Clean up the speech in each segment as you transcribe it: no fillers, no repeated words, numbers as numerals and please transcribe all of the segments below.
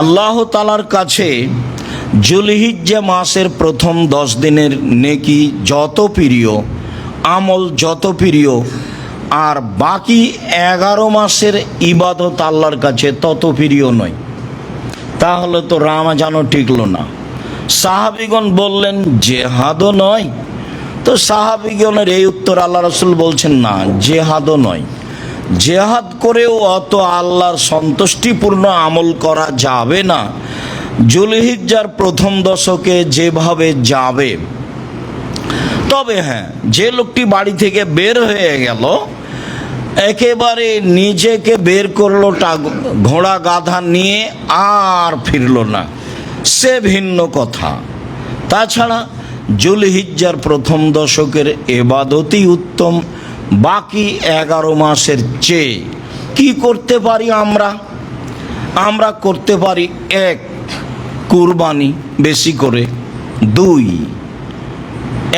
আল্লাহ তাআলার কাছে জুলহিজ্জা মাসের প্রথম 10 দিনের নেকি যত প্রিয়, আমল যত প্রিয়, আর বাকি 11 মাসের ইবাদত আল্লাহর কাছে তত প্রিয় নয়। তাহলে তো রমজানও টিকলো না। সাহাবীগণ বললেন জেহাদও নয়। তো সাহাবীগণের এই উত্তর আল্লাহ রাসূল বলছেন না, জেহাদও নয়। জেহাদ করেও অত আল্লাহর সন্তুষ্টিপূর্ণ আমল করা যাবে না জুলহিজ্জার প্রথম দশকে যেভাবে যাবে। তবে হ্যাঁ, যে লোকটি বাড়ি থেকে বের হয়ে গেল, একেবারে নিজেকে বের করলো ঘোড়া গাধা নিয়ে, আর ফিরল না, সে ভিন্ন কথা। তাছাড়া জুলহিজ্জার প্রথম দশকের ইবাদতই উত্তম বাকি 11 মাসের চেয়ে। কি করতে পারি আমরা করতে পারি? 1, কুরবানি বেশি করে। 2,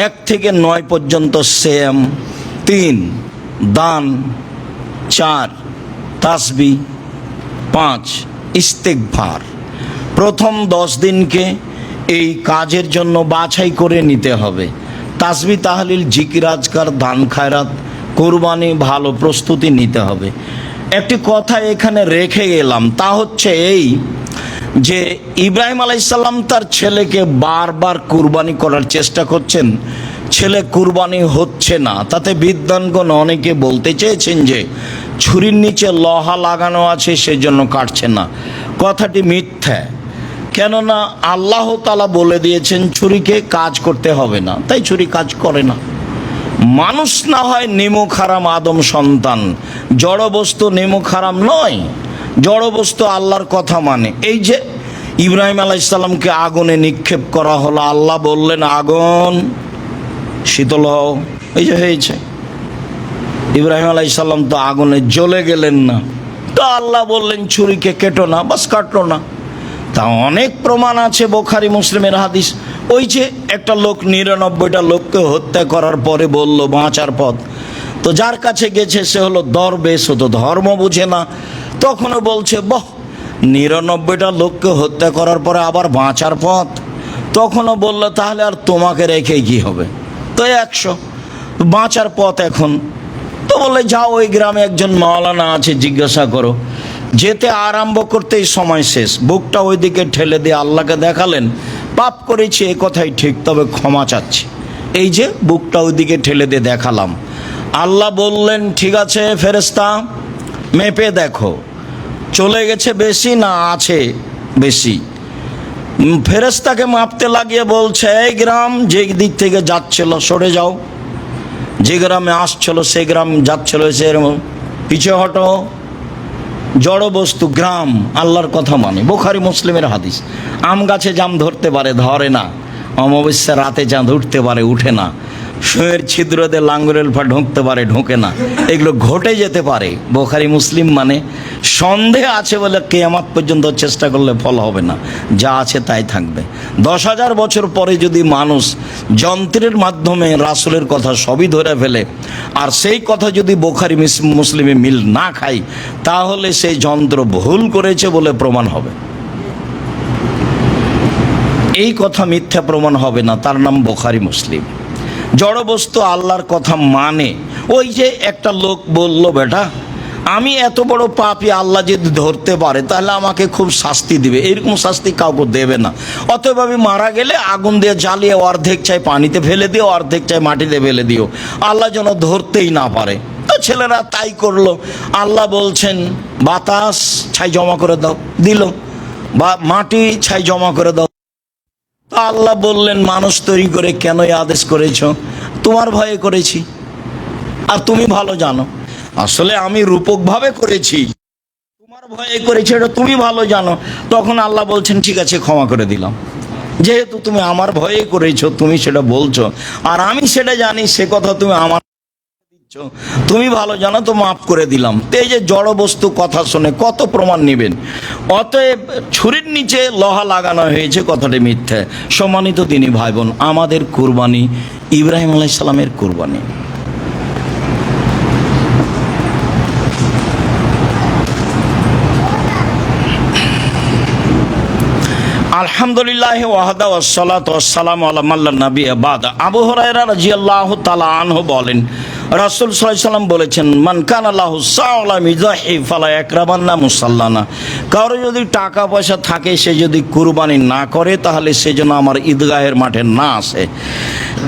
1 থেকে 9 পর্যন্ত সিয়াম। 3, দান। 4, তাসবিহ। 5, ইস্তেগফার। প্রথম 10 দিনকে এই কাজের জন্য বাছাই করে নিতে হবে। তাসবিহ, তাহলিল, জিকির, আজকার, দান, খায়রাত, কুরবানি, ভালো প্রস্তুতি নিতে হবে। একটি কথা এখানে রেখে গেলাম, তা হচ্ছে এই যে ইব্রাহিম আলাইহিস সালাম তার ছেলেকে বারবার কুরবানি করার চেষ্টা করছেন, ছেলে কুরবানি হচ্ছে না। তাতে বিদ্বানগণ অনেকে বলতে চেয়েছেন যে ছুরির নিচে লোহা লাগানো আছে, সেজন্য কাটছে না। কথাটি মিথ্যা। কেননা আল্লাহ তাআলা বলে দিয়েছেন ছুরিকে কাজ করতে হবে না, তাই ছুরি কাজ করে না। মানুষ না হয় নিমক হারাম আদম সন্তান, জড় বস্তু নিমক হারাম নয়। জড় বস্তু আল্লাহর কথা মানে। এই যে ইব্রাহিম আলাইহিস সালামকে আগুনে নিক্ষেপ করা হলো, আল্লাহ বললেন আগুন শীতল হও, এই যে হয়েছে। ইব্রাহিম আলাইহিস সালাম তো আগুনে জ্বলে গেলেন না, তো আল্লাহ বললেন ছুরিকে কেটো না, বাস কাটলো না। তা অনেক প্রমাণ আছে, বুখারী মুসলিমের হাদিস। ওই যে একটা লোক 99টা লোককে হত্যা করার পরে বলল বাঁচার পথ, তো যার কাছে গেছে সে হলো দরবেশ, তো ধর্ম বুঝে না। তখনও বলছে বাহ, 99টা লোককে হত্যা করার পরে আবার বাঁচার পথ। তখনও বলল তাহলে আর তোমাকে রেখে কি হবে, তো 100 বাঁচার পথ এখন। তো বলে যাও, ওই গ্রামে একজন মাওলানা আছে, জিজ্ঞাসা করো। যেতে আরম্ভ করতেই সময় শেষ, বুকটা ওইদিকে ঠেলে দিয়ে আল্লাহকে দেখালেন, পাপ করেছি এ কথাই ঠিক, তবে ক্ষমা চাচ্ছি। এই যে বুকটা ওইদিকে ঠেলে দিয়ে দেখালাম। আল্লাহ বললেন ঠিক আছে ফেরেশতা, মেপে দেখো চলে গেছে বেশি না আছে বেশি। ফেরেশতাকে মাপতে লাগিয়ে বলছে এই গ্রাম যে দিক থেকে যাচ্ছিল সরে যাও, যে গ্রামে আসছিল সে গ্রাম যাচ্ছিল সে পিছিয়ে হটো। জড় বস্তু গ্রাম আল্লাহর কথা মানে। বুখারী মুসলিমের হাদিস। আম গাছে জাম ধরতে পারে, ধরে না। অমাবস্যা রাতে চাঁদ উঠতে পারে, উঠে না। সুঁয়ের ছিদ্রতে লাঙ্গলের পা ঢুকতে পারে, ঢোকে না। এগুলো ঘটে যেতে পারে। বুখারী মুসলিম মানে সন্দেহ আছে বলে কিয়ামত পর্যন্ত চেষ্টা করলে ফল হবে না, যা আছে তাই থাকবে। 10,000 বছর পরে যদি মানুষ যন্ত্রের মাধ্যমে রাসূলের কথা সবই ধরে ফেলে, আর সেই কথা যদি বুখারী মুসলিমে মিল না খায়, তাহলে সেই যন্ত্র ভুল করেছে বলে প্রমাণ হবে। এই কথা মিথ্যা প্রমাণ হবে না, তার নাম বুখারী মুসলিম। জড়বস্তু আল্লাহর কথা মানে। ওই যে একটা লোক বলল বেটা আমি এত বড় পাপী, আল্লাহ যদি ধরতে পারে তাহলে আমাকে খুব শাস্তি দিবে। এরকম শাস্তি কাউকে দেবে না। অতএব আমি মারা গেলে আগুন দিয়ে জ্বালিয়ে অর্ধেক চাই পানিতে ফেলে দিও, অর্ধেক চাই মাটিতে ফেলে দিও, আল্লাহ যেন ধরতেই না পারে। তো ছেলেরা তাই করলো। আল্লাহ বলছেন বাতাস ছাই জমা করে দাও, দিল। বা মাটি ছাই জমা করে দাও। আল্লাহ বললেন মানুষ তৈরি করে কেন আদেশ করেছ? তোমার ভয়ে করেছি, আর তুমি ভালো জানো। আসলে আমি রূপকভাবে করেছি, তোমার ভয়ে করেছি, এটা তুমি ভালো জানো। তখন আল্লাহ বলছেন ঠিক আছে ক্ষমা করে দিলাম, যেহেতু তুমি আমার ভয়ে করেছো, তুমি সেটা বলছো, আর আমি সেটা জানি, সে কথা তুমি আমার দিচ্ছ, তুমি ভালো জানো, তো মাফ করে দিলাম। তো এই যে জড় বস্তু কথা শুনে কত প্রমাণ নেবেন? অতএব ছুরির নিচে লোহা লাগানো হয়েছে কথাটি মিথ্যা। সম্মানিত দিনী ভাই বোন, আমাদের কুরবানি ইব্রাহিম আলাইহিস সালামের কুরবানি। আলহামদুলিল্লাহ ওয়াহদা ওয়াসসালাতু ওয়াসসালামু আলা মান লা নাবিয়্যা বা'দা। আবু হুরায়রা রাদিয়াল্লাহু তাআলা আনহু বলেন, রাসূল সাল্লাল্লাহু আলাইহি সাল্লাম বলেছেন, মান কানা লাহু সাওলা মিজাহি ফালা ইয়াকরাবান্না মুসাল্লানা। কারো যদি টাকা পয়সা থাকে, সে যদি কুরবানি না করে, তাহলে সে যেন আমার ঈদগাহের মাঠে না আসে।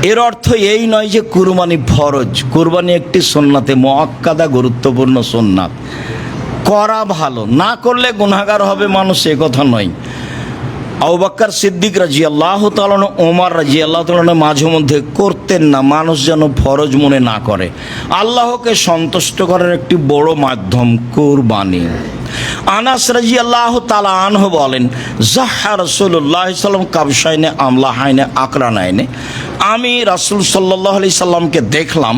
এর অর্থ এই নয় যে কুরবানি ফরজ। কুরবানি একটি সুন্নাতে মুআক্কাদা, গুরুত্বপূর্ণ সুন্নাত। করা ভালো, না করলে গুনাহগার হবে মানুষ, এ কথা নয়। আবু বকর সিদ্দিক রাদিয়াল্লাহু তাআলা, ওমর রাদিয়াল্লাহু তাআলা মাঝে মধ্যে করতেন না, মানুষ যেন ফরজ মনে না করে। আল্লাহকে সন্তুষ্ট করার একটি বড় মাধ্যম কুরবানি। আনাস রাদিয়াল্লাহু তাআলা আনহু বলেন, যাহা রাসূলুল্লাহ সাল্লাল্লাহু আলাইহি ওয়াসাল্লাম কাবশাইনে আমলাহাইনে আকরানাইনে। আমি রাসূল সাল্লাল্লাহু আলাইহি সাল্লামকে দেখলাম,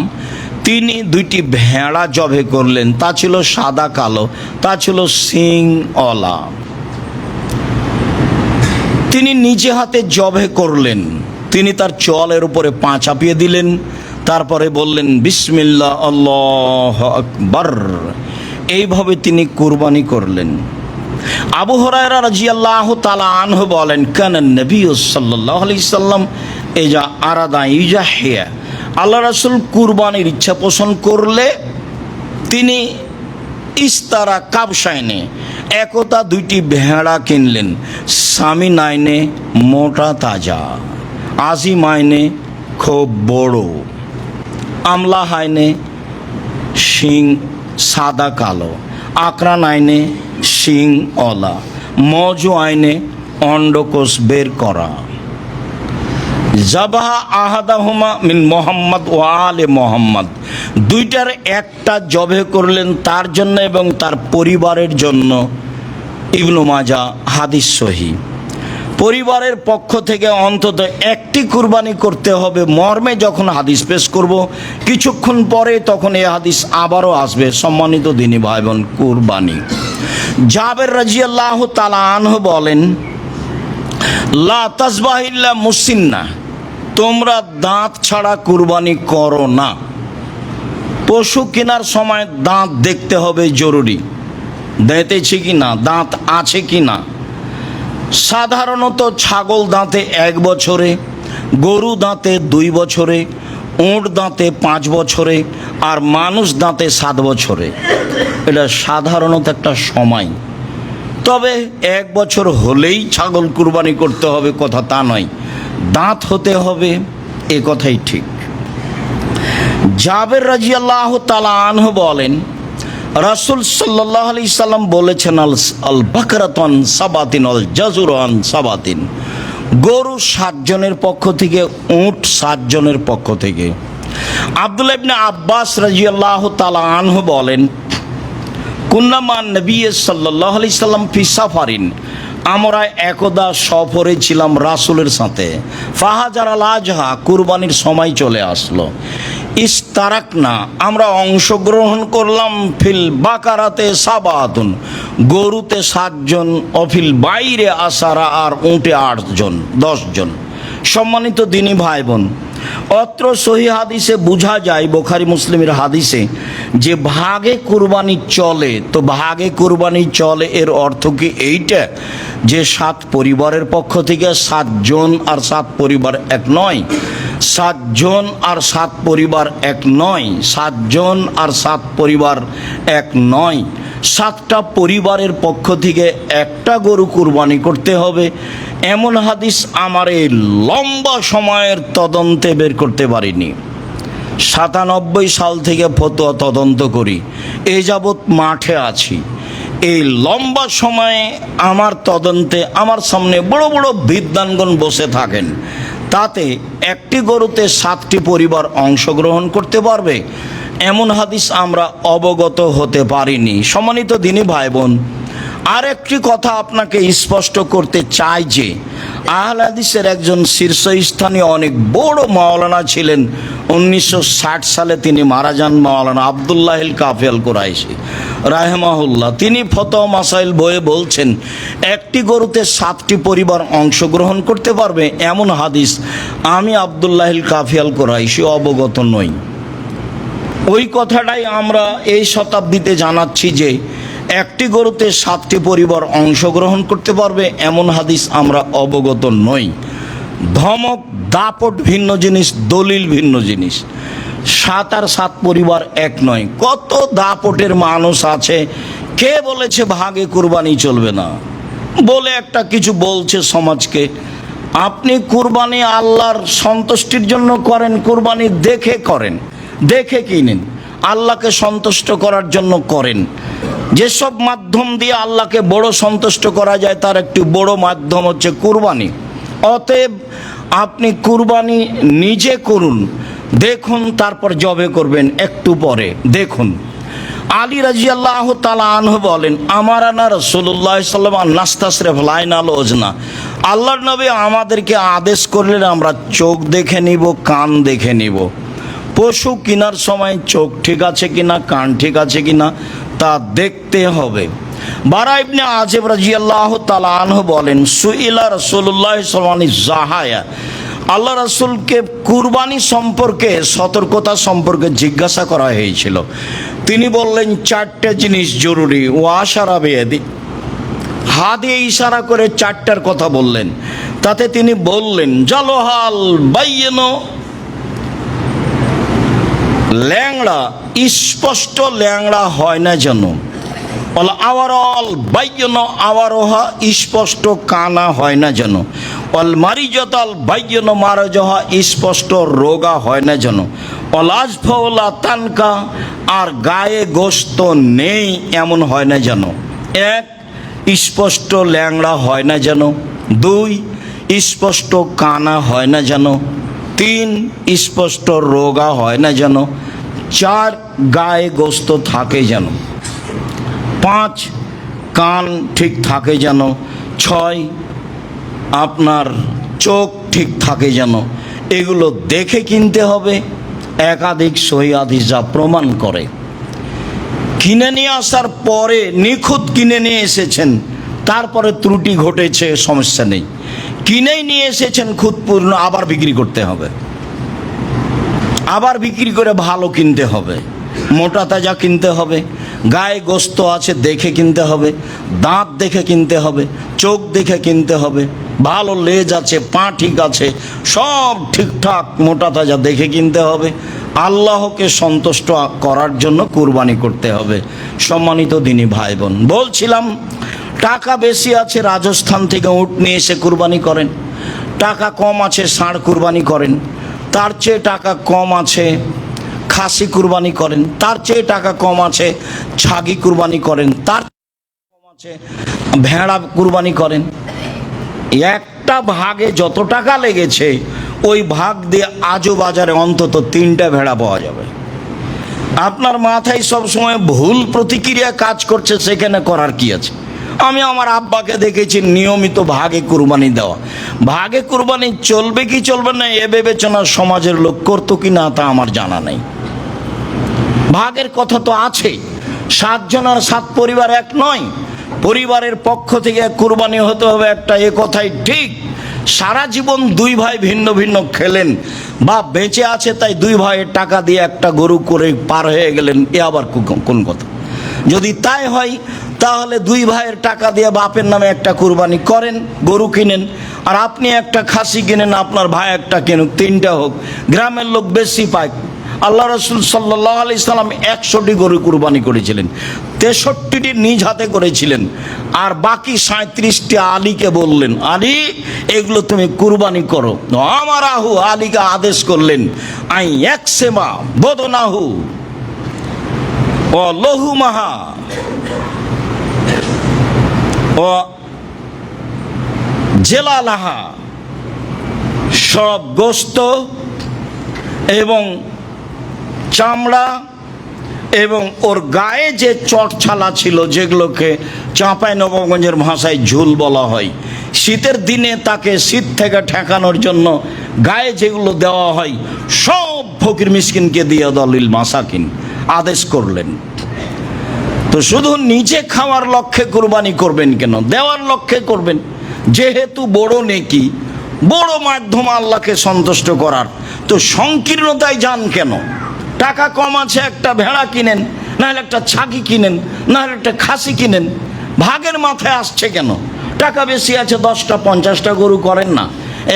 তিনি দুইটি ভেড়া জবে করলেন। তা ছিল সাদা কালো, তা ছিল সিংওয়ালা। তিনি নিজে হাতে জবে করলেন। তিনি তার চোয়ালের উপরে পা চাপিয়ে দিলেন, তারপরে বললেন বিসমিল্লাহ আল্লাহু আকবার। এইভাবে তিনি কুরবানি করলেন। আবু হুরায়রা রাদিয়াল্লাহু তাআলা আনহু বলেন, কানা নবী সাল্লাল্লাহু আলাইহি সাল্লাম ইজা আরাদা ইজাহিয়া। আল্লাহ রাসূল কুরবানির ইচ্ছা পোষণ করলে তিনি ইস্তারা কাবশাইনে, একতা দুইটি ভেড়া কিনলেন। সামি নাইনে মোটা তাজা, আজি মাইনে খুব বড়, আমলা হাইনে শিং সাদা কালো, আকরা নাইনে শিং অলা, মজু আইনে অন্ডকোষ বের করা। জাবাহা আহাদাহুমা মিন মোহাম্মদ ওয়া আলে মোহাম্মদ। দুইটার একটা জবে করলেন তার জন্য এবং তার পরিবারের জন্য। ইবনু মাজাহ, হাদিস সহিহ। পরিবারের পক্ষ থেকে অন্তত একটি কুরবানি করতে হবে মর্মে যখন হাদিস পেশ করব, কিছুক্ষণ পরে তখন এই হাদিস আবারও আসবে। সম্মানিত দিনী ভাই বোন, কুরবানি। জাবের রাদিয়াল্লাহু তাআলা আনহু বলেন, লা তাসবাহ ইল্লা মুসিন্না। তোমরা দাঁত ছাড়া কুরবানি করো না। পশু কেনার সময় দাঁত দেখতে হবে জরুরি, দাঁতেছে কি না, দাঁত আছে কি না। সাধারণত ছাগল দাঁতে 1 বছরে, গরু দাঁতে 2 বছরে, উট দাঁতে 5 বছরে, আর মানুষ দাঁতে 7 বছরে। এটা সাধারণত একটা সময়। তবে 1 বছর হলেই ছাগল কুরবানি করতে হবে কথা তা নয়, দাঁত হতে হবে, এ কথাই ঠিক। জাবের রাদিয়াল্লাহু তাআলা আনহু বলেন, রাসূল সাল্লাল্লাহু আলাইহি সাল্লাম বলেছেন, আল বাকরাতুন সাবাতিন আল জাজুরান সাবাতিন। গরু 7 জনের পক্ষ থেকে, উট 7 জনের পক্ষ থেকে। আব্দুল্লাহ ইবনে আব্বাস রাদিয়াল্লাহু তাআলা আনহু বলেন, কুন্না মান নবী সাল্লাল্লাহু আলাইহি সাল্লাম ফি সাফারিন। আমরা একদা সফরে ছিলাম রাসূলের সাথে। ফাহাজার আল আজহা, কুরবানির সময় চলে আসলো। ইস্তারাকনা, আমরা অংশগ্রহণ করলাম। ফিল বাকারাতে সাবাতুন, গরুতে 7 জন, অফিল বাইরে আসারা, আর উটে 8 জন, 10 জন। সম্মানিত দিনী ভাই বোন, অত্র সহিহ হাদিসে বোঝা যায়, বুখারী মুসলিমের হাদিসে, যে ভাগে কুরবানি চলে। তো ভাগে কুরবানি চলে এর অর্থ কি এইটা যে 7 পরিবারের পক্ষ থেকে 7 জন আর 7 পরিবার এক নয়? 7 জন আর 7 পরিবার এক নয়। 7 জন আর 7 পরিবার এক নয়। 7টা পরিবারের পক্ষ থেকে একটা গরু কুরবানি করতে হবে, এমন হাদিস আমার এই লম্বা সময়ের তদন্তে বের করতে পারিনি। 97 সাল থেকে ফতোয়া তদন্ত করি, এ যাবৎ মাঠে আছি। এই লম্বা সময়ে আমার তদন্তে আমার সামনে বড় বড় বিদ্বানগণ বসে থাকেন। তাতে একটি গরুতে 7টি পরিবার অংশগ্রহণ করতে পারবে এমন হাদিস আমরা অবগত হতে পারিনি। সম্মানিত দিনী ভাই বোন, আর একটি কথা আপনাকে স্পষ্ট করতে চাই যে আহলে হাদিসের একজন শীর্ষস্থানীয় অনেক বড় মাওলানা ছিলেন। 1960 সালে তিনি মারা যান। মাওলানা আব্দুল্লাহ কাফি আল কুরাইশি রাহিমাহুল্লাহ। তিনি ফতোয়া মাসাইল বইয়ে বলছেন, একটি গরুতে 7টি পরিবার অংশগ্রহণ করতে পারবে এমন হাদিস আমি আব্দুল্লাহ কাফি আল কুরাইশি অবগত নই। ওই কথাটাই আমরা এই শতাব্দীতে জানাচ্ছি যে একটি গরুতে 7টি পরিবার অংশগ্রহণ করতে পারবে এমন হাদিস আমরা অবগত নই। ধমক দাপট ভিন্ন জিনিস, দলিল ভিন্ন জিনিস। 7 আর 7 পরিবার এক নয়। কত দাপটের মানুষ আছে, কে বলেছে ভাগে কুরবানি চলবে না বলে একটা কিছু বলছে সমাজকে। আপনি কুরবানি আল্লাহর সন্তুষ্টির জন্য করেন, কুরবানি দেখে করেন, দেখে কিনেন, আল্লাহকে সন্তুষ্ট করার জন্য করেন। যেসব মাধ্যম দিয়ে আল্লাহকে বড় সন্তুষ্ট করা যায় তার একটি বড় মাধ্যম হচ্ছে কুরবানি। অতএব আপনি কুরবানি নিজে করুন, দেখুন, তারপর জবে করবেন একটু পরে দেখুন। আলী রাদিয়াল্লাহু তাআলা আনহু বলেন, আমারানা রাসূলুল্লাহ সাল্লাল্লাহু আলাইহি ওয়াসাল্লাম নাস্তাসরিফ লাইনাল ওজনা। আল্লাহর নবী আমাদেরকে আদেশ করলেন আমরা চোখ দেখে নিব, কান দেখে নিব। পশু কেনার সময় চোখ ঠিক আছে কিনা, কান ঠিক আছে কিনা তা দেখতে হবে। বারা ইবনে আযিব রাদিয়াল্লাহু তাআলা আনহু বলেন, সুইলা রাসূলুল্লাহ সাল্লাল্লাহু আলাইহি ওয়াসাল্লাম জাহায়া। আল্লাহ রাসূলকে কুরবানি সম্পর্কে, সতর্কতা সম্পর্কে জিজ্ঞাসা করা হয়েছিল। তিনি বললেন 4টে জিনিস জরুরি। ওয়াশারা বিয়াদি, হাত দিয়ে ইশারা করে 4টার কথা বললেন। তাতে তিনি বললেন, জালোহাল বাইয়িনো, ল্যাংড়া স্পষ্ট ল্যাংড়া হয় না যেন। অল আওয়ারল বাইয়িনো আওয়ারোহা, স্পষ্ট কানা হয় না যেন। অল মারিজতাল বাইয়িনো মারজহা, স্পষ্ট রোগা হয় না যেন। অল আজফাওলা তানকা, আর গায়ে গোশত নেই এমন হয় না যেন। 1, স্পষ্ট ল্যাংড়া হয় না যেন। 2, স্পষ্ট কানা হয় না যেন। 3, স্পষ্ট রোগা হয় না যেন। 4, গায়ে গোশত থাকে যেন। 5, কান ঠিক থাকে যেন। 6, আপনার চোখ ঠিক থাকে যেন। এগুলো দেখে কিনতে হবে। একাধিক সহিহ হাদিস যা প্রমাণ করে। কিনে নিয়ে আসার পরে নিখুঁত কিনে নিয়ে এসেছেন, তারপরে ত্রুটি ঘটেছে, সমস্যা নেই। কিনেই নিয়ে এসেছেন খুঁতপূর্ণ, আবার বিক্রি করতে হবে, আবার বিক্রি করে ভালো কিনতে হবে, মোটা তাজা কিনতে হবে, গায়ে গোশত আছে দেখে কিনতে হবে, দাঁত দেখে কিনতে হবে, চোখ দেখে কিনতে হবে, ভালো লেজ আছে, পা ঠিক আছে, সব ঠিকঠাক মোটা তাজা দেখে কিনতে হবে। আল্লাহকে সন্তুষ্ট করার জন্য কুরবানি করতে হবে। সম্মানিত দিনী ভাই বোন, বলছিলাম টাকা বেশি আছে রাজস্থান থেকে উট নিয়ে এসে কুরবানি করেন, টাকা কম আছে ষাঁড় কুরবানি করেন, তার চেয়ে টাকা কম আছে খাসি কুরবানি করেন, তার চেয়ে টাকা কম আছে ছাগি কুরবানি করেন, তার কম আছে ভেড়া কুরবানি করেন। একটা ভাগে যত টাকা লেগেছে ওই ভাগ দিয়ে আজও বাজারে অন্তত 3টা ভেড়া পাওয়া যাবে। আপনার মাথায় সবসময় ভুল প্রতিক্রিয়া কাজ করছে, সেখানে করার কি আছে? আমি আমার আব্বাকে দেখেছি নিয়মিত ভাগে কুরবানি দেওয়া। ভাগে কুরবানি চলবে কি চলবে না এ বিবেচনা সমাজের লোক করতো কি না তা আমার জানা নেই। ভাগের কথা তো আছে, 7 জন আর 7 পরিবার এক নয়। পরিবারের পক্ষ থেকে কুরবানি হতে হবে একটা, এ কথাই ঠিক। সারা জীবন 2 ভাই ভিন্ন ভিন্ন খেলেন বা বেঁচে আছে তাই 2 ভাইয়ের টাকা দিয়ে একটা গরু করে পার হয়ে গেলেন, এ আবার কোন কথা? যদি তাই হয় তাহলে 2 ভাইয়ের টাকা দিয়ে বাপের নামে একটা কুরবানি করেন, গরু কিনেন, আর আপনি একটা খাসি কিনেন, আপনার ভাই একটা কিনুক, 3টা হোক, গ্রামের লোক বেশি পায়। আল্লাহ রাসূল সাল্লাল্লাহু আলাইহি সাল্লাম 100টি গরু কুরবানি করেছিলেন, 63টি নিজ হাতে করেছিলেন, আর বাকি 37টি আলীকে বললেন, আলী এগুলো তুমি কুরবানি করো। আমার আহু, আলীকে আদেশ করলেন, আই একসেমা বদনাহু ও লহুমাহা ও জেলালাহা, সব গোশত এবং চামড়া এবং ওর গায়ে যে চটছালা ছিল, যেগুলোকে চাঁপাইনবাবগঞ্জের ভাষায় ঝুল বলা হয়, শীতের দিনে তাকে শীত থেকে ঠেকানোর জন্য গায়ে যেগুলো দেওয়া হয় সব ফকির মিসকিনকে দিয়ে দলিল মাসাকিন আদেশ করলেন। তো শুধু নিজে খাওয়ার লক্ষ্যে কুরবানি করবেন কেন? দেওয়ার লক্ষ্যে করবেন, যেহেতু বড় নেকি, বড় মাধ্যম আল্লাহকে সন্তুষ্ট করার। তো সংকীর্ণতায় যান কেন? টাকা কম আছে একটা ভেড়া কিনেন, নাহলে একটা ছাগি কিনেন, নাহলে একটা খাসি কিনেন। ভাগের মাথায় আসছে কেন? টাকা বেশি আছে, 10টা 50টা গরু করেন না।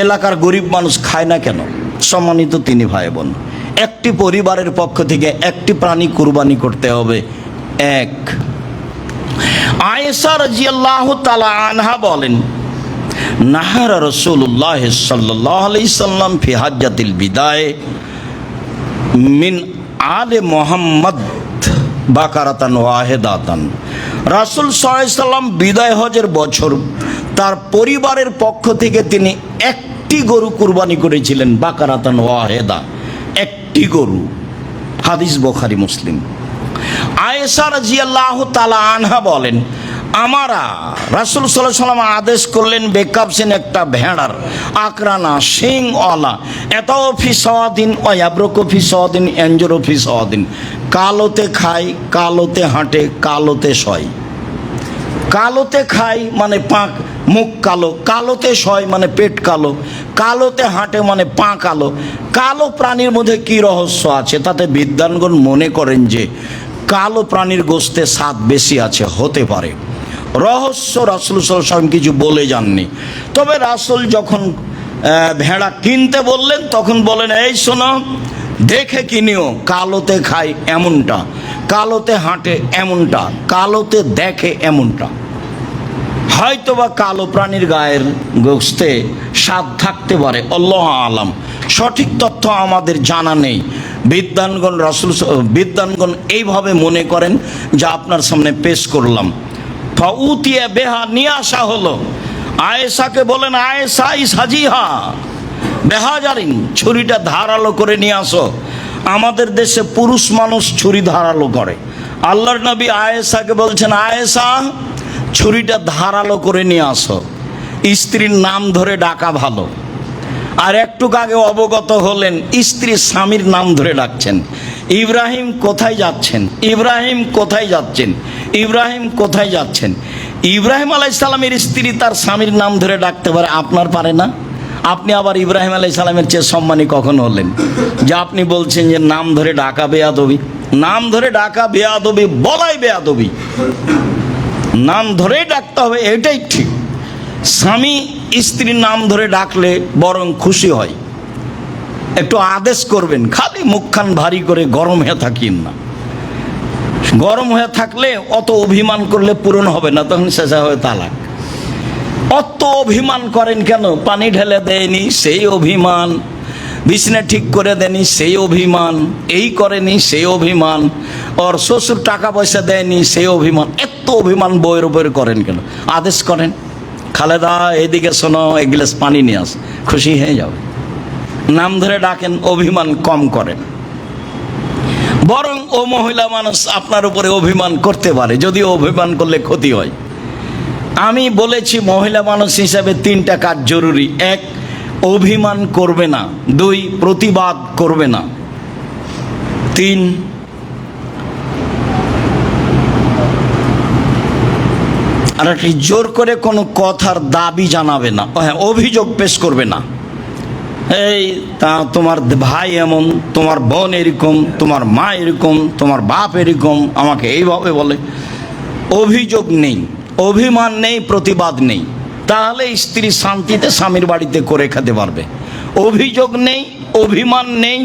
এলাকার গরিব মানুষ খায় না কেন? সম্মানিত তিনি ভাই বোন, একটি পরিবারের পক্ষ থেকে একটি প্রাণী কুরবানি করতে হবে। এক, আয়েশা রাদিয়াল্লাহু তাআলা আনহা বলেন, নাহারা রাসূলুল্লাহ সাল্লাল্লাহু আলাইহি সাল্লাম ফি হাজ্জাতিল বিদায় মিন আলে মুহাম্মদ বাকারাতান ওয়াহিদাতান। রাসূল সাল্লাল্লাহু আলাইহি সাল্লাম বিদায় হজের বছর তার পরিবারের পক্ষ থেকে তিনি একটি গরু কুরবানি করেছিলেন, বাকারাতান ওয়াহিদা, একটি গরু। হাদিস বুখারী মুসলিম। আয়েশা রাদিয়াল্লাহু তাআলা আনহা বলেন, আমারা রাসূল সাল্লাল্লাহু আলাইহি ওয়াসাল্লাম আদেশ করলেন বেকাবসিন, একটা ভেড়ার, আকরানা, শিংওয়ালা, এতাও ফি সাওয়াদিন ওয়া ইয়াবরুকু ফি সাওয়াদিন ইয়ানজুরু ফি সাওয়াদিন। কালোতে খায়, কালোতে হাঁটে, কালোতে শয়। কালোতে খায় মানে পাক, মুখ কালো, কালোতে শয় মানে পেট কালো, কালোতে হাঁটে মানে পা কালো। কালো প্রাণীর মধ্যে কি রহস্য আছে? তাতে বিদ্বানগণ মনে করেন যে কালো প্রাণীর গোশতে স্বাদ বেশি আছে, হতে পারে। রহস্য রাসূল সাল্লাল্লাহু আলাইহি ওয়াসাল্লাম কিছু বলে যাননি। তবে রাসূল যখন ভেড়া কিনতে বললেন তখন বলেন, এই শোনো, দেখে কিনিও, কালোতে খায় এমনটা, কালোতে হাঁটে এমনটা, কালোতে দেখে এমনটা। হয়তোবা কালো প্রাণীর গায়ের গোশতে স্বাদ থাকতে পারে, আল্লাহু আলাম। সঠিক তথ্য আমাদের জানা নেই। বিদ্বানগণ এইভাবে মনে করেন, যা আপনার সামনে পেশ করলাম। ফাউতিয়া বেহা, নিয়ে আসা হলো। আয়েশাকে বলেন, আয়েশা ইসহাজিহা বেহাজারিন, ছুরিটা ধারালো করে নিয়ে আসো। আমাদের দেশে পুরুষ মানুষ ছুরি ধারালো করে। আল্লাহর নবী আয়েশাকে বলছেন, আয়েশা ছুরিটা ধারালো করে নিয়ে আসো। স্ত্রীর নাম ধরে ডাকা ভালো। আর একটু আগে অবগত হলেন স্ত্রী স্বামীর নাম ধরে ডাকছেন, ইব্রাহিম কোথায় যাচ্ছেন, ইব্রাহিম কোথায় যাচ্ছেন, ইব্রাহিম কোথায় যাচ্ছেন। ইব্রাহিম আলাইহিস সালামের স্ত্রী তার স্বামীর নাম ধরে ডাকতে পারে, আপনার পারে না? আপনি আবার ইব্রাহিম আলাইহিস সালামের চেয়ে সম্মানী কখন হলেন যে আপনি বলছেন যে নাম ধরে ডাকা বেয়াদবি? নাম ধরে ডাকা বেয়াদবি, বলাই বেয়াদবি। নাম ধরেই ডাকতে হবে, এটাই ঠিক। স্বামী স্ত্রীর নাম ধরে ডাকলে বরং খুশি হয়। একটু আদেশ করবেন, খালি মুখখান ভারী করে গরম হয়ে থাকিন না। গরম হয়ে থাকলে অত অভিমান করলে পূরণ হবে না, তখন শেষা হয়ে তালাক। অত অভিমান করেন কেন? পানি ঢেলে দেয়নি সেই অভিমান, বিছনা ঠিক করে দেয়নি সেই অভিমান, এই করেনি সেই অভিমান, ওর শ্বশুর টাকা পয়সা দেয়নি সেই অভিমান। এত অভিমান বইয়ের উপর করেন কেন? আদেশ করেন, খালেদা এদিকে শোনো, এক গ্লাস পানি নিয়ে আস, খুশি হয়ে যাবে। নাম ধরে ডাকেন, অভিমান কম করেন। বরং ও মহিলা মানুষ আপনার উপরে অভিমান করতে পারে, যদিও অভিমান করলে ক্ষতি হয়। আমি বলেছি মহিলা মানুষ হিসাবে 3টা কাজ জরুরি। 1, অভিমান করবে না। 2, প্রতিবাদ করবে না। 3, আর একটি জোর করে কোনো কথার দাবি জানাবে না। হ্যাঁ, অভিযোগ পেশ করবে না। এই তা তোমার ভাই এমন, তোমার বোন এরকম, তোমার মা এরকম, তোমার বাপ এরকম, আমাকে এইভাবে বলে। অভিযোগ নেই, অভিমান নেই, প্রতিবাদ নেই। তাহলে স্ত্রী শান্তিতে স্বামীর বাড়িতে করে খেতে পারবে। অভিযোগ নেই, অভিমান নেই,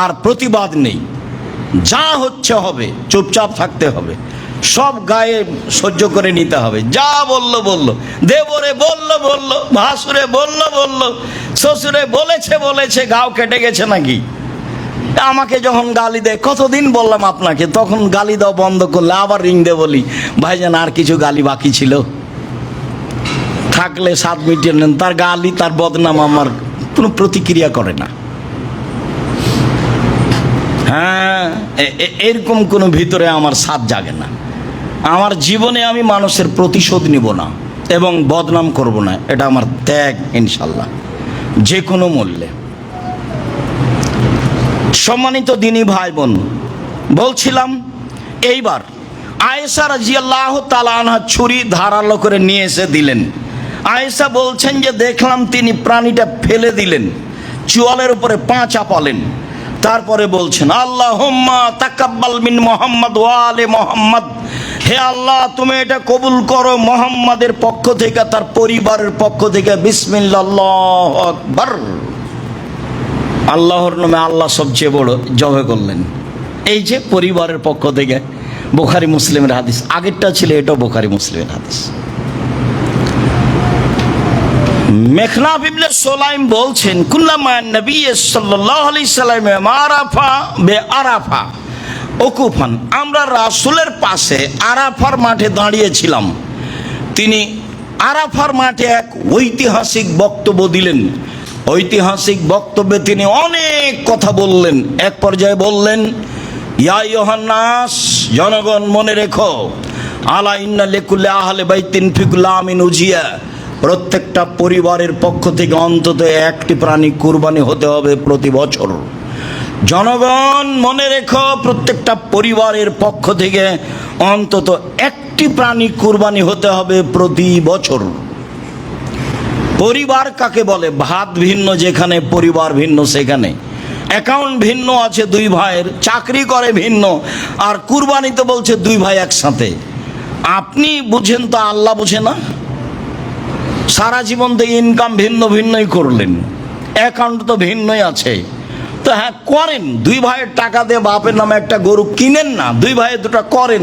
আর প্রতিবাদ নেই। যা হচ্ছে হবে, চুপচাপ থাকতে হবে, সব গায়ে সহ্য করে নিতে হবে। যা বললো বললো, দেবরে বললো বললো, ভাসুরে বললো বললো, শ্বশুরে বলেছে বলেছে, গাও কেটে গেছে নাকি? আমাকে যখন গালি দেয়, কতদিন বললাম আপনাকে, তখন গালি দাও বন্ধ করলে আবার রিং দে বলি, ভাইজান আর কিছু গালি বাকি ছিল, থাকলে 7 মিনিটের নেন। তার গালি, তার বদনাম আমার কোনো প্রতিক্রিয়া করে না। হ্যাঁ, এরকম কোনো ভিতরে আমার সাথ জাগে না। আমার জীবনে আমি মানুষের প্রতিশোধ নিব না এবং বদনাম করব না, এটা আমার ত্যাগ ইনশাল্লাহ, যে কোনো মূল্যে। সম্মানিত দিনী ভাই বোন, বলছিলাম এইবার আয়েশা রাদিয়াল্লাহু তাআলা আনহা ছুরি ধারালো করে নিয়ে এসে দিলেন। আয়েশা বলছেন যে দেখলাম তিনি প্রাণীটা ফেলে দিলেন, চোয়ালের উপরে পা চাপালেন, তারপরে বলছেন আল্লাহুম্মা তাকাব্বাল মিন মুহাম্মদ ওয়া আলি মুহাম্মদ, হে আল্লাহ তুমি এটা কবুল করো মুহাম্মাদের পক্ষ থেকে, তার পরিবারের পক্ষ থেকে। বিসমিল্লাহ, আল্লাহু আকবার। আল্লাহর নামে আল্লাহ সবচেয়ে বড়, জবে করলেন। এই যে পরিবারের পক্ষ থেকে, বুখারী মুসলিমের হাদিস। আগেরটা ছিল, এটাও বুখারী মুসলিমের হাদিস। মেখনাফ ইবনে সুলাইম বলছেন কুল্লামা নবী সাল্লাল্লাহু আলাইহি সাল্লাম আরাফা বে আরাফা ওকুফান, আমরা রাসূলের পাশে আরাফার মাঠে দাঁড়িয়েছিলাম। তিনি আরাফার মাঠে এক ঐতিহাসিক বক্তব্য দিলেন। ঐতিহাসিক বক্তব্যে তিনি অনেক কথা বললেন। এক পর্যায়ে বললেন, ইয়া আইয়ুহান নাস, জনগণ মনে রেখো, আলা ইন্না লিকুল্লি আহলি বাইতিন ফি কুল্লি আমিন উজিয়া, প্রত্যেকটা পরিবারের পক্ষ থেকে অন্তত একটি প্রাণী কুরবানি হতে হবে প্রতি বছর। জনগণ মনে রেখো, প্রত্যেকটা পরিবারের পক্ষ থেকে অন্তত একটি প্রাণী কুরবানি হতে হবে প্রতি বছর। পরিবার কাকে বলে? ভাত ভিন্ন যেখানে, পরিবার ভিন্ন সেখানে। অ্যাকাউন্ট ভিন্ন আছে দুই ভাইয়ের, চাকরি করে ভিন্ন, আর কুরবানি তো বলছে দুই ভাই একসাথে। আপনি বুঝেন তো, আল্লাহ বুঝে না? সারা জীবন তো ইনকাম ভিন্ন ভিন্নই করলেন, অ্যাকাউন্ট তো ভিন্নই আছে। তো হ্যাঁ করেন, দুই ভাইয়ের টাকা দিয়ে বাপের নামে একটা গরু কিনেন না, দুই ভাইয়ে দুটা করেন,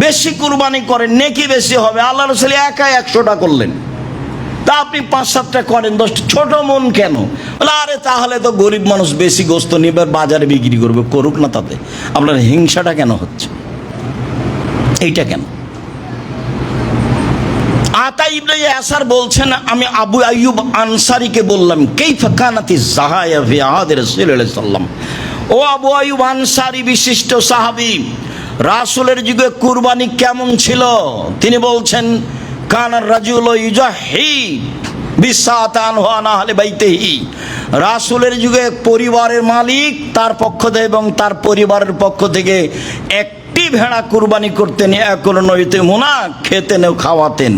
বেশি কুরবানি করেন, নেকি বেশি হবে। আল্লাহ রাসূল একাই 100টা করলেন, তা আপনি 5-7টা করেন, 10টা। ছোট মন কেন? বলে আরে তাহলে তো গরিব মানুষ বেশি গোস্ত নিবে, বাজারে বিক্রি করবে, করুক না, তাতে আপনার হিংসাটা কেন হচ্ছে? এইটা কেন? আতা ইবনে ইয়াসার বলছেন, আমি আবু আইয়ুব আনসারীকে বললাম, কাইফা কানাতিজ যাহায়া ফি আহাদি রাসূলিল্লাহ সাল্লাল্লাহু আলাইহি ওয়াসাল্লাম, ও আবু আইয়ুব আনসারী, বিশিষ্ট সাহাবী, রাসূলের যুগে কুরবানি কেমন ছিল? তিনি বলছেন, কানার রাজুলু ইউজাহি বিসাতান ওয়া আনা আহলি বাইতিহি, রাসূলের যুগে পরিবারের মালিক তার পক্ষ থেকে এবং তার পরিবারের পক্ষ থেকে একটি ভেড়া কুরবানি করতেন। এখন নইতে মুনা, খেতেন ও খাওয়াতেন,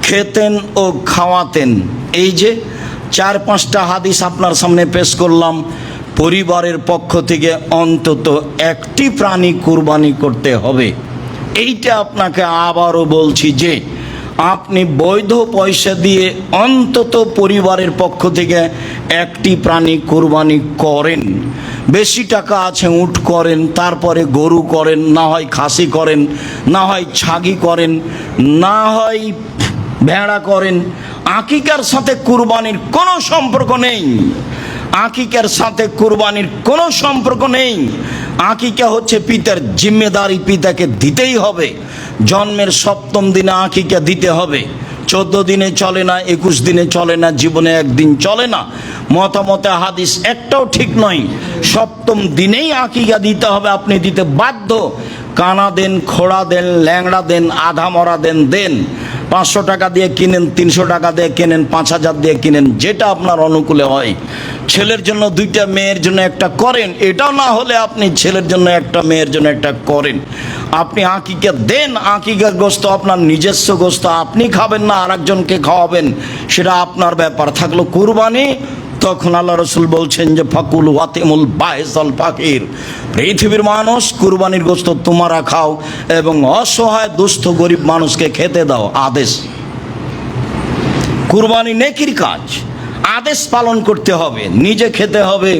খেতেন ও খাওয়াতেন। এই যে 4-5টা হাদিস আপনার সামনে পেশ করলাম, পরিবারের পক্ষ থেকে অন্তত একটি প্রাণী কুরবানি করতে হবে। এইটা আপনাকে আবারও বলছি যে আপনি বৈধ পয়সা দিয়ে অন্তত পরিবারের পক্ষ থেকে একটি প্রাণী কুরবানি করেন। বেশি টাকা আছে, উট করেন, তারপরে গরু করেন, না হয় খাসি করেন, না হয় ছাগি করেন, না হয় ভেড়া করেন। আকিকার সাথে কুরবানির কোনো সম্পর্ক নেই, আকিকার সাথে কুরবানির কোনো সম্পর্ক নেই। আকিকা হচ্ছে পিতার জিম্মেদারি, পিতাকে দিতেই হবে। জন্মের 7ম দিনে আকিকা দিতে হবে। 14 দিনে চলে না, 21 দিনে চলে না, জীবনে একদিন চলে না। মতামতে হাদিস একটাও ঠিক নয়। 7ম দিনেই আকিকা দিতে হবে, আপনি দিতে বাধ্য। কানা দেন, খোড়া দেন, ল্যাংড়া দেন, আধা মরা দেন, দেন। 500 টাকা দিয়ে কিনেন, 300 টাকা দিয়ে কিনেন, 5000 দিয়ে কিনেন, যেটা আপনার অনুকূলে হয়। ছেলের জন্য 2টা, মেয়ের জন্য একটা করেন। এটাও না হলে আপনি ছেলের জন্য একটা, মেয়ের জন্য একটা করেন। আপনি আকিকা দেন, আকিকার গোস্ত আপনার নিজস্ব গোস্ত, আপনি খাবেন না আরেকজনকে খাওয়াবেন, সেটা আপনার ব্যাপার। থাকলো কুরবানি, তখন আল্লাহ রসুল বলছেন যে ফাকুল ওয়াতিমুল বাহিসাল ফাকির, পৃথিবীর মানুষ কুরবানির গোস্ত তোমরা খাও এবং অসহায় দুস্থ গরিব মানুষকে খেতে দাও। আদেশ, কুরবানি নেকির কাজ, আদেশ পালন করতে হবে, নিজে খেতে হবে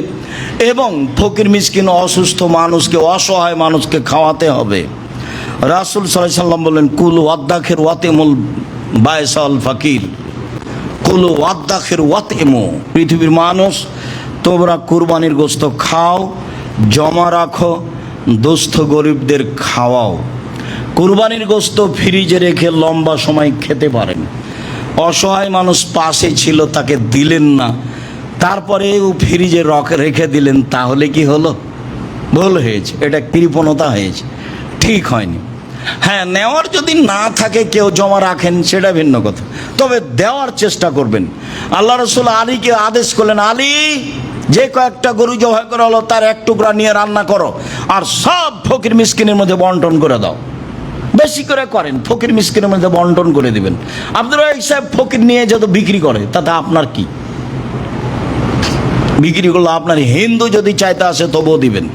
এবং ফকির মিসকিন অসুস্থ মানুষকে, অসহায় মানুষকে খাওয়াতে হবে। রাসূল সাল্লাল্লাহু আলাইহি ওয়াসাল্লাম বলেন, কুল ওয়াদ্দাখির ওয়াতিমুল বাহিসাল ফাকির, কুলু ওয়াদ্দাখির ওয়াতিমু, পৃথিবীর মানুষ তোমরা কুরবানির গোস্ত খাও, জমা রাখো, দুস্থ গরিবদের খাওয়াও। কুরবানির গোস্ত ফ্রিজে রেখে লম্বা সময় খেতে পারেন। অসহায় মানুষ পাশে ছিল, তাকে দিলেন না, তারপরেও ফ্রিজে রেখে দিলেন, তাহলে কি হলো? ভুল হয়েছে, এটা কৃপণতা হয়েছে, ঠিক হয়নি। হ্যাঁ, নেওয়ার যদি না থাকে, কেউ জমা রাখেন, সেটা ভিন্ন কথা, তবে দেওয়ার চেষ্টা করবেন। আল্লাহ রসুল আলীকে আদেশ করলেন, আলী, যে কয়েকটা গরু জবাই করা হলো তার 1 টুকরা নিয়ে রান্না করো আর সব ফকির মিসকিনের মধ্যে বন্টন করে দাও। বেশি করে করেন, ফকির মিসকিনের মধ্যে বন্টন করে দিবেন। আব্দুর রাজ্জাক সাহেব ফকির নিয়ে যত বিক্রি করে, তাতে আপনার কি? বিক্রি করলে আপনার হিন্দু যদি চাইতে আসে তবুও দিবেন।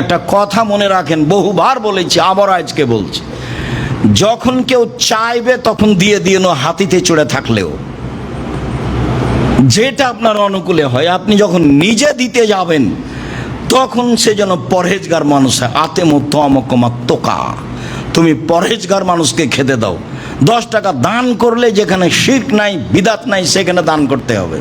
একটা কথা মনে রাখেন, বহুবার বলেছি, আবার আজকে বলছি, যখন কেউ চাইবে তখন দিয়ে দিয়েন, হাতিতে চড়ে থাকলেও, যেটা আপনার অনুকূলে হয়। আপনি যখন নিজে দিতে যাবেন তখন সে যেন পরহেজগার মানুষ হয়। আতে মতো আমকমা তোকা, তুমি পরহেজগার মানুষকে খেতে দাও। 10 টাকা দান করলে যেখানে শিরক নাই, বিদাত নাই, সেখানে দান করতে হবে।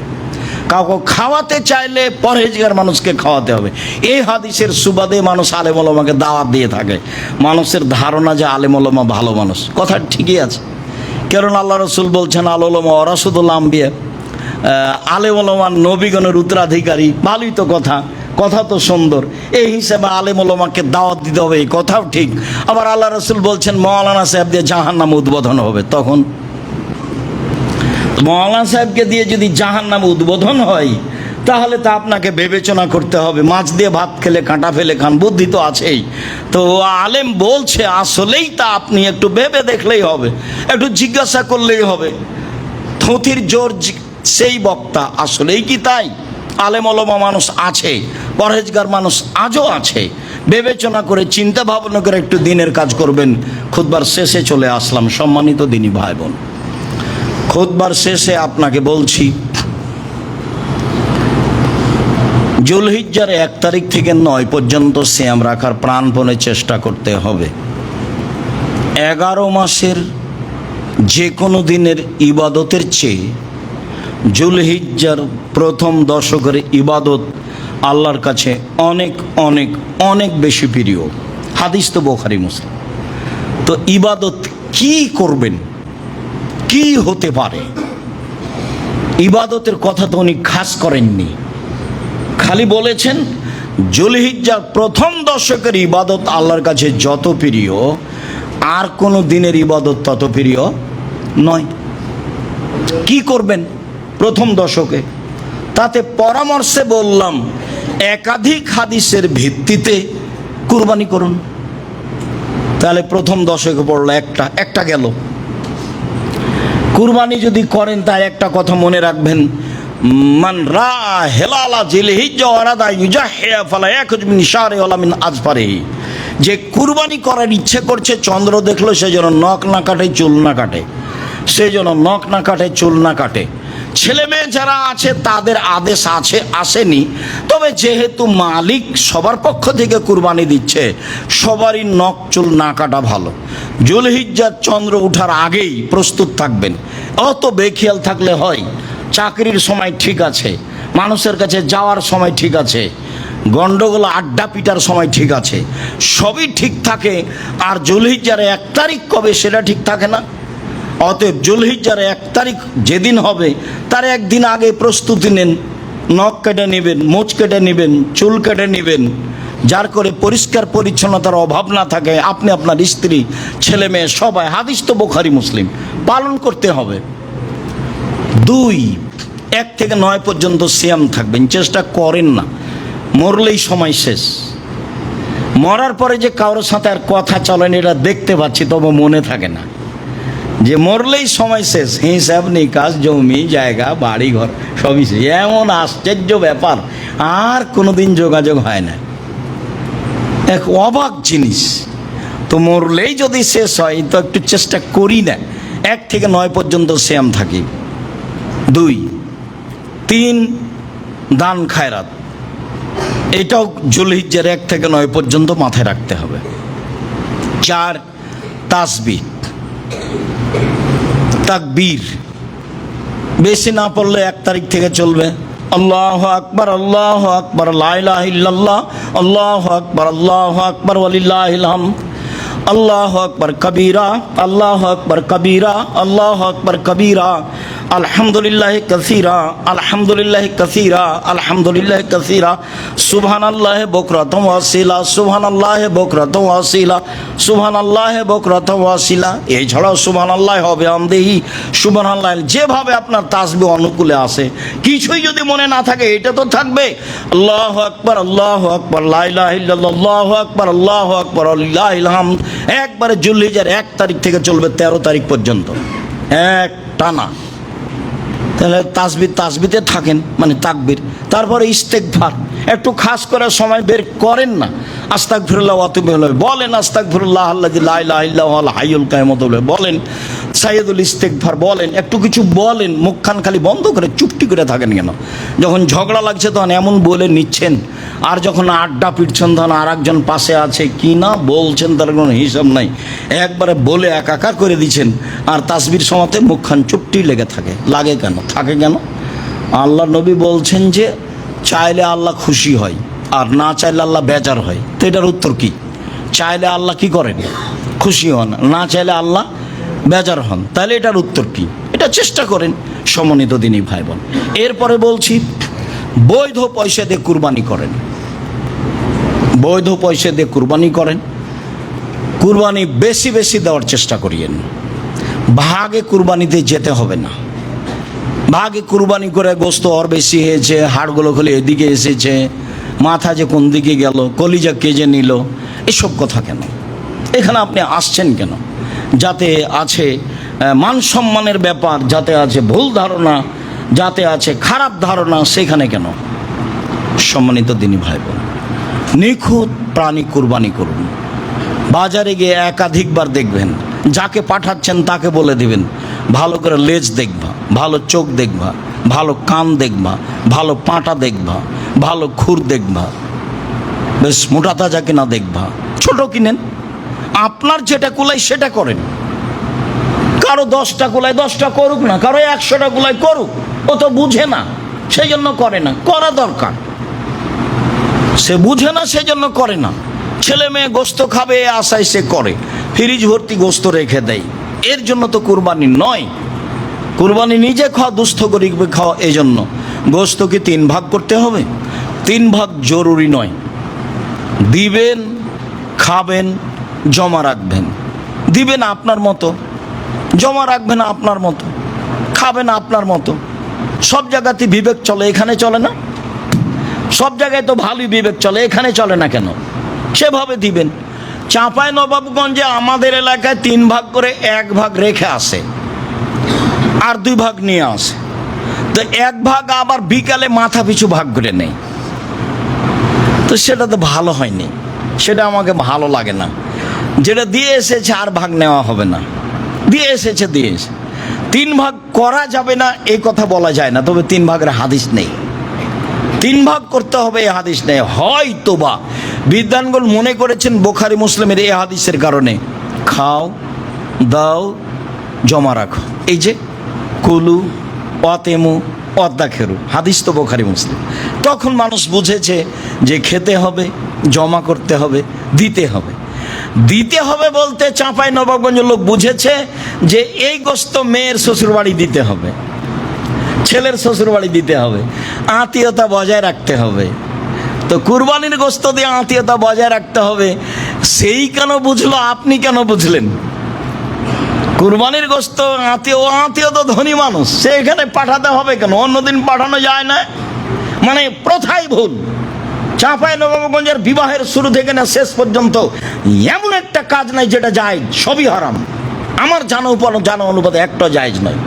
কাউকে খাওয়াতে চাইলে পরহেজগার মানুষকে খাওয়াতে হবে। এই হাদিসের সুবাদে মানুষ আলেম ওলামাকে দাওয়াত দিয়ে থাকে। মানুষের ধারণা যে আলেম ওলামা ভালো মানুষ, কথা ঠিকই আছে, কারণ আল্লাহ রসুল বলছেন আল ওলামা ওয়ারাসাতুল আম্বিয়া, আলেম ওলামা নবীগণের উত্তরাধিকারী। ভালোই তো কথা, কথা তো সুন্দর। এই হিসেবে আলেম ওলামাকে দাওয়াত দিতে হবে, এই কথাও ঠিক। আবার আল্লাহ রসুল বলছেন মৌলানা সাহেব দিয়ে জাহান্নাম উদ্বোধন হবে। তখন মৌলানা সাহেবকে দিয়ে যদি জাহান্নাম উদ্বোধন হয় তাহলে তা আপনাকে বিবেচনা করতে হবে। মাছ দিয়ে ভাত খেলে কাঁটা ফেলে খান, বুদ্ধি তো আছেই। তো আলেম বলছে আসলেই তা আপনি একটু ভেবে দেখলেই হবে, একটু জিজ্ঞাসা করলেই হবে। থুথির জোর সেই বক্তা, আসলেই কি তাই? আলেম ওলামা মানুষ আছে, পরহেজগার মানুষ আজও আছে। বিবেচনা করে চিন্তা ভাবনা করে একটু দিনের কাজ করবেন। খুতবার শেষে চলে আসলাম, সম্মানিত দিনী ভাই বোন। খুতবার শেষে আপনাকে বলছি, জুলহিজ্জার 1 তারিখ থেকে 9 পর্যন্ত সিয়াম রাখার প্রাণপণে চেষ্টা করতে হবে। 11 মাসের যে কোনো দিনের ইবাদতের চেয়ে জুলহিজ্জার প্রথম দশকের ইবাদত আল্লাহর কাছে অনেক অনেক অনেক বেশি প্রিয়। হাদিস তো বুখারী মুসলিম। তো ইবাদত কি করবেন, কি হতে পারে, ইবাদতের কথা তো উনি খাস করেননি, খালি বলেছেন জুলহিজ্জার প্রথম দশকের ইবাদত আল্লাহর কাছে যত প্রিয় আর কোনো দিনের ইবাদত তত প্রিয় নয়। কি করবেন প্রথম দশকে, তাতে পরামর্শে বললাম একাধিক হাদিসের ভিত্তিতে কুরবানি করুন। তাহলে প্রথম দশকে পড়লো একটা গেল। কুরবানি যদি করেন তার একটা কথা মনে রাখবেন, মান রা হেলালা জিলহিজ্জা ওয়ারাদা ইউজাহিয়া ফালা ইয়াখুজ মিন শারি ওয়ালা মিন আজফারিহি, যে কুরবানি করার ইচ্ছে করছে, চন্দ্র দেখলো সে যেন নখ না কাটে, চুল না কাটে, সে যেন নখ না কাটে, চুল না কাটে। ছেলে মেয়ে যারা আছে তাদের আদেশ আছে, আসেনি, তবে যেহেতু মালিক সবার পক্ষ থেকে কুরবানি দিচ্ছে, সবারই নখ চুল না কাটা ভালো। জুলহিজ্জার চন্দ্র ওঠার আগেই প্রস্তুত থাকবেন। অত বেখেয়াল থাকলে হয়? চাকরির সময় ঠিক আছে, মানুষের কাছে যাওয়ার সময় ঠিক আছে, গন্ডগোল আড্ডা পিটার সময় ঠিক আছে, সবই ঠিক থাকে, আর জুলহিজ্জার 1 তারিখ কবে সেটা ঠিক থাকে না। অতএব জুলহিজ্জার 1 তারিখ যেদিন হবে তার একদিন আগে প্রস্তুতি নেন। নখ কেটে নেবেন, মোচ কেটে নেবেন, চুল কেটে নেবেন, যার করে পরিষ্কার পরিচ্ছন্নতার অভাব না থাকে। আপনি, আপনার স্ত্রী, ছেলে মেয়ে সবাই, হাদিস তো বুখারী মুসলিম, পালন করতে হবে। 2, 1 থেকে 9 পর্যন্ত সিয়াম থাকবেন, চেষ্টা করেন না, মরলেই সময় শেষ। মরার পরে যে কারোর সাথে আর কথা চলেন এটা দেখতে পাচ্ছি, তবু মনে থাকে না যে মরলেই সময় শেষ। হিসাব নিকাশ, জমি জায়গা, বাড়ি ঘর সবই শেষ। এমন আশ্চর্য ব্যাপার, আর কোনোদিন যোগাযোগ হয় না, এক অবাক জিনিস। তো মরলেই যদি শেষ হয় তো একটু চেষ্টা করি না, 1 থেকে 9 পর্যন্ত সিয়াম থাকি। 2, 3 দান খায়রাত, এটাও জুলহিজ্জার 1 থেকে 9 পর্যন্ত মাথায় রাখতে হবে। 4 তাসবিহ, তাকবীর, বেশি না পড়লে 1 তারিখ থেকে চলবে। আল্লাহু আকবার, আল্লাহু আকবার, লা ইলাহা ইল্লাল্লাহ, আল্লাহু আকবার, আল্লাহু আকবার, ওয়ালিল্লাহিল হামদ, আল্লাহু আকবার কবীরা, আল্লাহু আকবার কবীরা, আল্লাহু আকবার কবীরা, আলহামদুলিল্লাহ কাসীরা, আলহামদুলিল্লাহ কাসীরা, আলহামদুলিল্লাহ কাসীরা, সুবহানাল্লাহ বুকরাতাও ওয়াসিলা, সুবহানাল্লাহ বুকরাতাও ওয়াসিলা, সুবহানাল্লাহ বুকরাতাও ওয়াসিলা। এছাড়াও সুবহানাল্লাহ হবে আমদিহি, সুবহানাল্লাহ, যেভাবে আপনার তাসবিহ অনুকূলে আসে। কিছুই যদি মনে না থাকে এটা তো থাকবে, আল্লাহু আকবার, আল্লাহু আকবার, লা ইলাহা ইল্লাল্লাহ, আল্লাহু আকবার, আল্লাহু আকবার, ওয়ালিল্লাহিল হামদ। একবারে জুলহিজ্জার 1 তারিখ থেকে চলবে 13 তারিখ পর্যন্ত, এক টানা। তাহলে তাসবিতে থাকেন, মানে তাকবীর, তারপরে ইস্তেগফার একটু খাস করে সময় বের করেন না। আস্তাগফিরুল্লাহ ওয়া আতুবু ইলাইহি বলেন, আস্তাগফিরুল্লাহ আল্লাযী লা ইলাহা ইল্লা হুয়াল হাইয়ুল কাইয়ুম বলেন, সাইয়্যিদুল ইস্তেগফার বলেন, একটু কিছু বলেন। মুখখান খালি বন্ধ করে চুপটি করে থাকেন কেন? যখন ঝগড়া লাগছে তখন এমন বলে নিচ্ছেন, আর যখন আড্ডা পিটছেন তখন আর একজন পাশে আছে কি না বলছেন তার কোনো হিসাব নাই, একবারে বলে একাকার করে দিচ্ছেন। আর তাসবির সময়তে মুখখান চুপটি লেগে লাগে কেন, থাকে কেন? আল্লাহ নবী বলছেন যে চাইলে আল্লাহ খুশি হয়, আর না চাইলে আল্লাহ বেজার হয়। তো এটার উত্তর কি? চাইলে আল্লাহ কি করেন? খুশি হন, না চাইলে আল্লাহ বেজার হন। তাহলে এটার উত্তর কি? এটা চেষ্টা করেন সম্মানিত দিনী ভাই বোন। এরপরে বলছি, বৈধ পয়সা দিয়ে কুরবানি করেন। বৈধ পয়সা দিয়ে কুরবানি করেন। কুরবানি বেশি বেশি দেওয়ার চেষ্টা করিয়েন। ভাগে কুরবানিতে যেতে হবে না। ভাগে কুরবানি করে গোস্ত ওর বেশি হয়েছে, হাড়গুলো খুলে এদিকে এসেছে, মাথা যে কোন দিকে গেল, কলিজা কে যে নিল, এসব কথা কেন? এখানে আপনি আসছেন কেন? যাতে আছে মান সম্মানের ব্যাপার, যাতে আছে ভুল ধারণা, যাতে আছে খারাপ ধারণা, সেখানে কেন? সম্মানিত দিনী ভাই বোন, নিখুঁত প্রাণী কুরবানি করুন। বাজারে গিয়ে একাধিকবার দেখবেন, যাকে পাঠাচ্ছেন তাকে বলে দিবেন ভালো করে লেজ দেখবা, ভালো চোখ দেখবা, ভালো কান দেখবা, ভালো পাঁটা দেখবা, ভালো খুর দেখবা, বেশ মোটা তাজা কিনা দেখবা। ছোট কিনেন, আপনার যেটা কুলাই সেটা করেন। কারো 10টা কুলাই 10টা করুক না, কারো 100টা কুলাই করুক, ও তো বুঝে না সেই জন্য করে না, করা দরকার। সে বুঝে না সেই জন্য করে না। ছেলে মেয়ে গোস্ত খাবে আশায় সে করে, ফ্রিজ ভর্তি গোস্ত রেখে দেয়। এর জন্য তো কুরবানি নয়। কুরবানি নিজে খাওয়া, দুস্থ গরিব খাওয়া। এই জন্য গোস্ত কি 3 ভাগ করতে হবে? 3 ভাগ জরুরি নয়। দিবেন, খাবেন, জমা রাখবেন। দিবেন আপনার মতো, জমা রাখবেন আপনার মতো, খাবেন আপনার মতো। সব জায়গাতে বিবেক চলে, এখানে চলে না? সব জায়গায় তো ভালোই বিবেক চলে, এখানে চলে না কেন? সেভাবে দিবেন। চাঁপাইনবাবগঞ্জে আমাদের এলাকায় 3 ভাগ করে 1 ভাগ রেখে আসে, আর 2 ভাগ নিয়ে আসে। তো 1 ভাগ আবার বিকালে মাথা পিছু ভাগ করে নেই। তো সেটা তো ভালো হয়নি, সেটা আমাকে ভালো লাগে না। যেটা দিয়ে এসেছে আর ভাগ নেওয়া হবে না, দিয়ে এসেছে দিয়ে এসে 3 ভাগ করা যাবে না এই কথা বলা যায় না, তবে 3 ভাগের হাদিস নেই। 3 ভাগ করতে হবে এই হাদিস নেই। হয়তো বা বিদ্বানগণ মনে করেছেন বুখারী মুসলিমের এই হাদিসের কারণে খাও, দাও, জমা রাখো। এই যে কুলু ওয়াতেমু ওয়াদ্দাখেরু, হাদিস তো বুখারী মুসলিম। তখন মানুষ বুঝেছে যে খেতে হবে, জমা করতে হবে, দিতে হবে। দিতে হবে বলতে চাঁপাইনবাবগঞ্জের লোক বুঝেছে যে এই গোস্ত মেয়ের শ্বশুরবাড়ি দিতে হবে, ছেলের শ্বশুরবাড়ি দিতে হবে, আত্মীয়তা বজায় রাখতে হবে। তো কুরবানির গোস্ত দিয়ে আত্মীয়তা বজায় রাখতে হবে, সেই কেন বুঝলো, আপনি কেন বুঝলেন? কুরবানির গোস্ত আত্মীয় তো ধনী মানুষ, সে এখানে পাঠাতে হবে কেন? অন্যদিন পাঠানো যায় না, মানে প্রথাই ভুল। চাঁপাইনবাবগঞ্জের বিবাহের শুরু থেকে না শেষ পর্যন্ত এমন একটা কাজ নাই যেটা জায়েজ, সবই হারাম। আমার জানা অনুপাতে একটা জায়েজ নয়।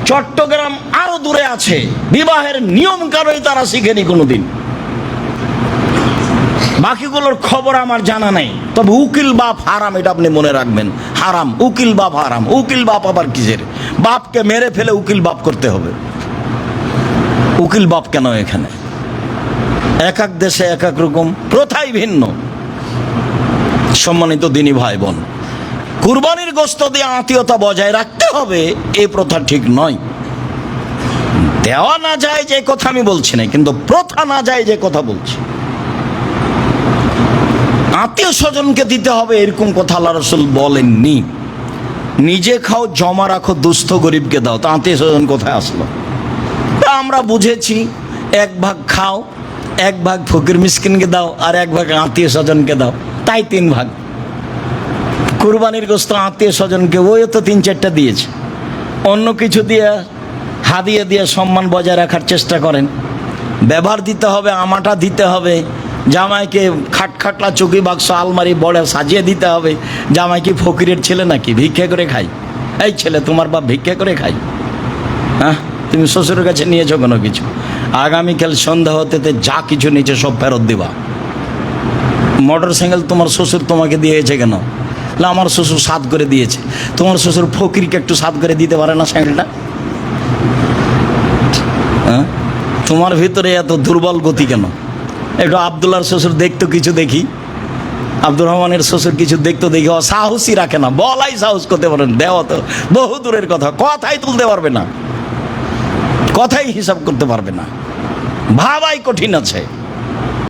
চট্টগ্রাম আরো দূরে আছে, বিবাহের নিয়ম কারোই তারা শিখেনি কোনোদিন। বাকিগুলোর খবর আমার জানা নাই। তবে উকিল বাপ হারাম, এটা আপনি মনে রাখবেন। হারাম, উকিল বাপ হারাম। উকিল বাপ আবার কিসের? বাপকে মেরে ফেলে উকিল বাপ করতে হবে। উকিল বাপ কেন এখানে? এক এক দেশে এক এক রকম, প্রথাই ভিন্ন। সম্মানিত দিনী ভাই বোন, কুরবানির গোস্ত দিয়ে আত্মীয়তা বজায় রাখতে হবে এই প্রথা ঠিক নয়। দেওয়া না যায় যে কথা আমি বলছি না, কিন্তু প্রথা না যায় যে কথা বলছি। আত্মীয় স্বজনকে দিতে হবে এরকম কথা আল্লাহ রাসূল বলেননি। নিজে খাও, জমা রাখো, দুস্থ গরিবকে দাও। তা আত্মীয় স্বজন কোথায় আসলো? তা আমরা বুঝেছি 1 ভাগ খাও, 1 ভাগ ফকির মিসকিনকে দাও, আর 1 ভাগ আত্মীয় স্বজনকে দাও, তাই 3 ভাগ। কুরবানির গোস্ত আত্মীয় স্বজনকে ওই তো 3-4টা দিয়েছে। অন্য কিছু দিয়ে হাদিয়া দিয়ে সম্মান বজায় রাখার চেষ্টা করেন। ব্যবহার দিতে হবে, আমাটা দিতে হবে, জামাইকে খাটখাটলা চৌকি বাক্স আলমারি বড় সাজিয়ে দিতে হবে। জামাই কি ফকিরের ছেলে নাকি ভিক্ষা করে খাই? এই ছেলে তোমার বাপ ভিক্ষা করে খাই? হ্যাঁ, তুমি শ্বশুরের কাছে নিয়েছো কোনো কিছু, আগামীকাল সন্ধ্যা হতে যা কিছু নিয়েছে সব ফেরত দিবা। মোটর সাইকেল তোমার শ্বশুর তোমাকে দিয়েছে কেন? না, আমার শ্বশুর সাত করে দিয়েছে। তোমার শ্বশুর ফকিরকে একটু সাত করে দিতে পারে না সাইকেলটা? হ্যাঁ, তোমার ভিতরে এত দুর্বল গতি কেন? একটু আবদুল্লাহর শ্বশুর দেখতো, কিছু দেখি, আব্দুর রহমানের শ্বশুর কিছু দেখতো দেখি, ও সাহসই রাখে না, বলাই সাহস করতে পারেন, দেওয়া তো বহু দূরের কথা, কথাই তুলতে পারবে না, কথাই হিসাব করতে পারবে না, ভাবাই কঠিন আছে।